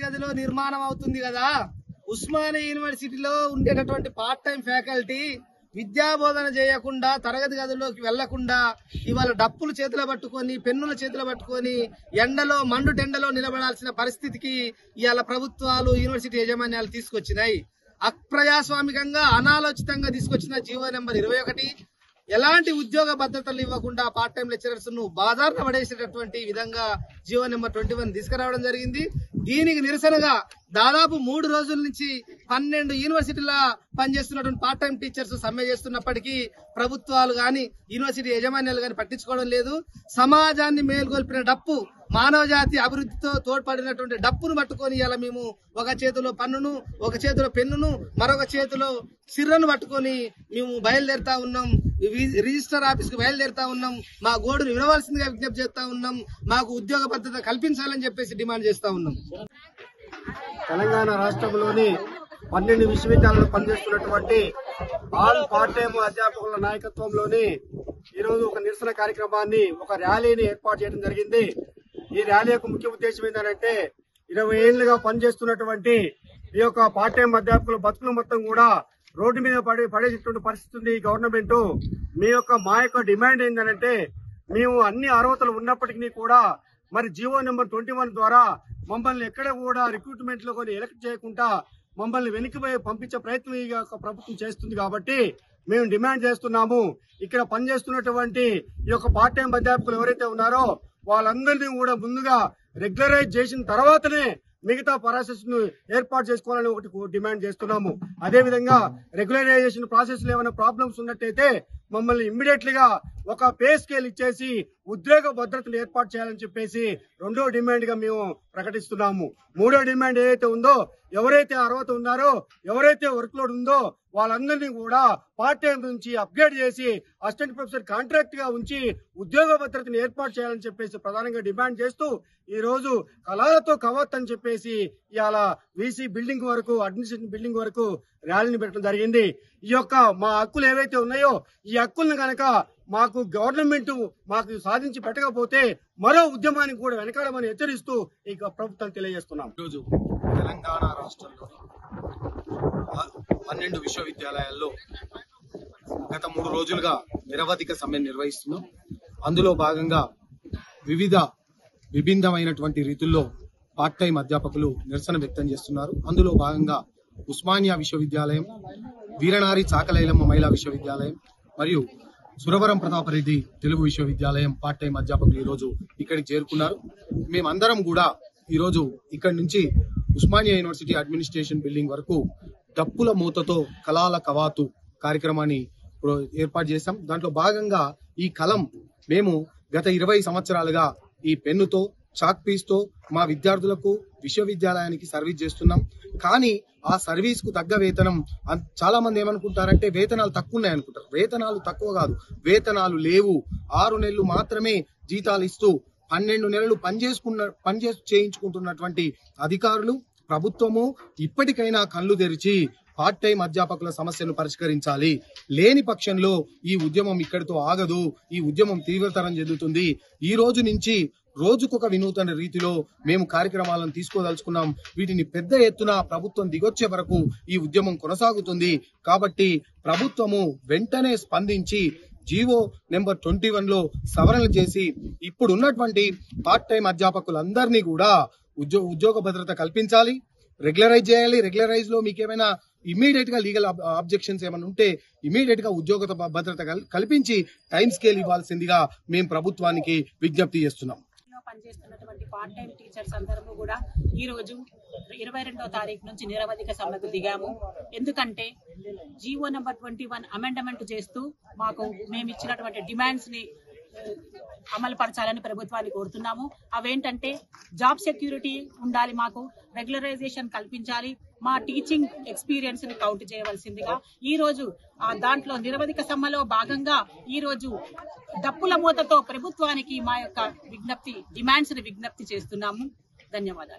గదిలో నిర్మాణం అవుతుంది కదా. ఉస్మానియా యూనివర్సిటీలో ఉండేటటువంటి పార్ట్ టైం ఫ్యాకల్టీ విద్యా బోధన చేయకుండా, తరగతి గదిలోకి వెళ్లకుండా ఇవాళ డప్పులు చేతిలో పట్టుకొని, పెన్నుల చేతిలో పట్టుకొని ఎండలో మండుటెండలో నిలబడాల్సిన పరిస్థితికి ఇవాళ ప్రభుత్వాలు, యూనివర్సిటీ యాజమాన్యాలు తీసుకొచ్చినాయి. అప్రజాస్వామికంగా, అనాలోచితంగా తీసుకొచ్చిన జీవో నెంబర్ 21 ఎలాంటి ఉద్యోగ భద్రతలు ఇవ్వకుండా పార్ట్ టైం లెక్చరర్స్ ను బాధారణ పడేసేటటువంటి విధంగా జీవో నెంబర్ 21 తీసుకురావడం జరిగింది. దీనికి నిరసనగా దాదాపు 3 రోజుల నుంచి 12 యూనివర్సిటీల పనిచేస్తున్నటువంటి పార్ట్ టైం టీచర్స్ సమ్మె చేస్తున్నప్పటికీ ప్రభుత్వాలు గాని, యూనివర్సిటీ యాజమాన్యాలు గాని పట్టించుకోవడం లేదు. సమాజాన్ని మేల్కొల్పిన డప్పు, మానవ జాతి అభివృద్ధితో తోడ్పడినటువంటి డప్పును పట్టుకొని ఇలా మేము ఒక చేతిలో పన్నును, ఒక చేతిలో పెన్నును, మరొక చేతిలో సిర్రను పట్టుకొని మేము బయలుదేరుతా ఉన్నాం. రిజిస్టర్ ఆఫీస్ కు బయలుదేరుతా ఉన్నాం. మా గోడును వినవలసిందిగా విజ్ఞప్తి చేస్తా ఉన్నాం. మాకు ఉద్యోగ భద్రత కల్పించాలని చెప్పేసి డిమాండ్ చేస్తా ఉన్నాం. తెలంగాణ రాష్ట్రంలోని 12 విశ్వవిద్యాలయాల్లో పనిచేస్తున్నటువంటి ఆల్ పార్ట్ టైం అధ్యాపకుల నాయకత్వంలోని ఈరోజు ఒక నిరసన కార్యక్రమాన్ని, ఒక ర్యాలీని ఏర్పాటు చేయడం జరిగింది. ఈ ర్యాలీ యొక్క ముఖ్య ఉద్దేశం ఏంటంటే 20 ఏళ్లుగా పనిచేస్తున్నటువంటి ఈ యొక్క పార్ట్ టైం అధ్యాపకుల బతుకులు మొత్తం కూడా రోడ్డు మీద పడేసేటువంటి పరిస్థితి ఉంది. గవర్నమెంట్ మా యొక్క డిమాండ్ ఏంటంటే, మేము అన్ని అర్హతలు ఉన్నప్పటికీ కూడా మరి జీవో నెంబర్ 21 ద్వారా మమ్మల్ని ఎక్కడ కూడా రిక్రూట్మెంట్ లో కొన్ని ఎలక్ట్ చేయకుండా మమ్మల్ని వెనక్కి పంపించే ప్రయత్నం ఈ యొక్క ప్రభుత్వం చేస్తుంది. కాబట్టి మేము డిమాండ్ చేస్తున్నాము, ఇక్కడ పనిచేస్తున్నటువంటి ఈ యొక్క పార్ట్ టైం అధ్యాపకులు ఎవరైతే ఉన్నారో వాళ్ళందరినీ కూడా ముందుగా రెగ్యులరైజ్ చేసిన తర్వాతనే మిగతా ప్రాసెస్ ను ఏర్పాటు చేసుకోవాలని ఒకటి డిమాండ్ చేస్తున్నాము. అదేవిధంగా రెగ్యులరైజేషన్ ప్రాసెస్ లో ఏమైనా ప్రాబ్లమ్స్ ఉన్నట్టయితే మమ్మల్ని ఇమ్మీడియట్ గా ఒక పే స్కేల్ ఇచ్చేసి ఉద్యోగ భద్రతను ఏర్పాటు చేయాలని చెప్పేసి 2వ డిమాండ్ గా మేము ప్రకటిస్తున్నాము. 3వ డిమాండ్ ఏదైతే ఉందో, ఎవరైతే అర్హత ఉన్నారో, ఎవరైతే వర్క్ లోడ్ ఉందో వాళ్ళందరినీ కూడా పార్ట్ టైం నుంచి అప్గ్రేడ్ చేసి అసిస్టెంట్ ప్రొఫెసర్ కాంట్రాక్ట్ గా ఉంచి ఉద్యోగ భద్రతను ఏర్పాటు చేయాలని చెప్పేసి ప్రధానంగా డిమాండ్ చేస్తూ ఈ రోజు కళాలతో కవత్ అని చెప్పేసి ఇవాళ వీసీ బిల్డింగ్ వరకు, అడ్మినిస్ట్రేషన్ బిల్డింగ్ వరకు ర్యాలీని పెట్టడం జరిగింది. ఈ యొక్క మా హక్కులు ఏవైతే ఉన్నాయో ఈ హక్కులను కనుక మాకు గవర్నమెంట్ మాకు సాధించి పెట్టకపోతే మరో ఉద్యమానికి కూడా వెనకాడమని హెచ్చరిస్తూ ఈ ప్రభుత్వం తెలియజేస్తున్నాం. ఈరోజు తెలంగాణ రాష్ట్రంలో 12 విశ్వవిద్యాలయాల్లో గత 3 రోజులుగా నిరవధిక సమ్మె నిర్వహిస్తున్నాం. అందులో భాగంగా విభిన్నమైనటువంటి రీతుల్లో పార్ట్ టైం అధ్యాపకులు నిరసన వ్యక్తం చేస్తున్నారు. అందులో భాగంగా ఉస్మానియా విశ్వవిద్యాలయం, వీరనారి చాకలైలమ్మ మహిళా విశ్వవిద్యాలయం మరియు సురవరం ప్రతాపరెడ్డి తెలుగు విశ్వవిద్యాలయం పార్ట్ టైం అధ్యాపకులు ఈరోజు ఇక్కడికి చేరుకున్నారు. మేమందరం కూడా ఈరోజు ఇక్కడి నుంచి ఉస్మానియా యూనివర్సిటీ అడ్మినిస్ట్రేషన్ బిల్డింగ్ వరకు డప్పుల మూతతో కళాల కవాతు కార్యక్రమాన్ని ఏర్పాటు చేశాం. దాంట్లో భాగంగా ఈ కలం మేము గత 20 సంవత్సరాలుగా ఈ పెన్నుతో, చాక్ పీస్ తో మా విద్యార్థులకు, విశ్వవిద్యాలయానికి సర్వీస్ చేస్తున్నాం. కానీ ఆ సర్వీస్ కు తగ్గ వేతనం, చాలా మంది ఏమనుకుంటారంటే వేతనాలు తక్కువ ఉన్నాయనుకుంటారు. వేతనాలు తక్కువ కాదు, వేతనాలు లేవు. 6 నెలలు మాత్రమే జీతాలు ఇస్తూ 12 నెలలు చేయించుకుంటున్నటువంటి అధికారులు, ప్రభుత్వము ఇప్పటికైనా కళ్ళు తెరిచి పార్ట్ టైం అధ్యాపకుల సమస్యను పరిష్కరించాలి. లేని పక్షంలో ఈ ఉద్యమం ఇక్కడితో ఆగదు. ఈ ఉద్యమం తీవ్రతరం చెందుతుంది. ఈ రోజు నుంచి రోజుకొక వినూతన రీతిలో మేము కార్యక్రమాలను తీసుకోదలుచుకున్నాం. వీటిని పెద్ద ఎత్తున ప్రభుత్వం దిగొచ్చే వరకు ఈ ఉద్యమం కొనసాగుతుంది. కాబట్టి ప్రభుత్వము వెంటనే స్పందించి జీవో నెంబర్ 21లో సవరణలు చేసి ఇప్పుడున్నటువంటి పార్ట్ టైం అధ్యాపకులందరినీ కూడా ఉద్యోగ భద్రత కల్పించాలి, రెగ్యులరైజ్ చేయాలి. రెగ్యులరైజ్ లో మీకు ఏమైనా ఇమీడియట్ గా లీగల్ ఆబ్జెక్షన్స్ ఏమైనా ఉంటే ఇమీడియట్ గా ఉద్యోగ భద్రత కల్పించి టైం స్కేల్ ఇవ్వాల్సిందిగా మేము ప్రభుత్వానికి విజ్ఞప్తి చేస్తున్నాం. పనిచేస్తున్నటువంటి పార్ట్ టైం టీచర్స్ అందరము కూడా ఈ రోజు 22వ తారీఖు నుంచి నిరవధిక సమ్మెకు దిగాము. ఎందుకంటే జీవో నెంబర్ 21 అమెండ్మెంట్ చేస్తూ మేము ఇచ్చినటువంటి డిమాండ్స్ ని అమలు పరచాలని ప్రభుత్వాన్ని కోరుతున్నాము. అవేంటంటే జాబ్ సెక్యూరిటీ ఉండాలి, మాకు రెగ్యులరైజేషన్ కల్పించాలి, మా టీచింగ్ ఎక్స్పీరియన్స్ ని కౌంట్ చేయవలసిందిగా ఈ రోజు దాంట్లో నిరవధిక సమ్మెలో భాగంగా ఈ రోజు డప్పుల మూతతో ప్రభుత్వానికి మా యొక్క డిమాండ్స్ ని విజ్ఞప్తి చేస్తున్నాము. ధన్యవాదాలు.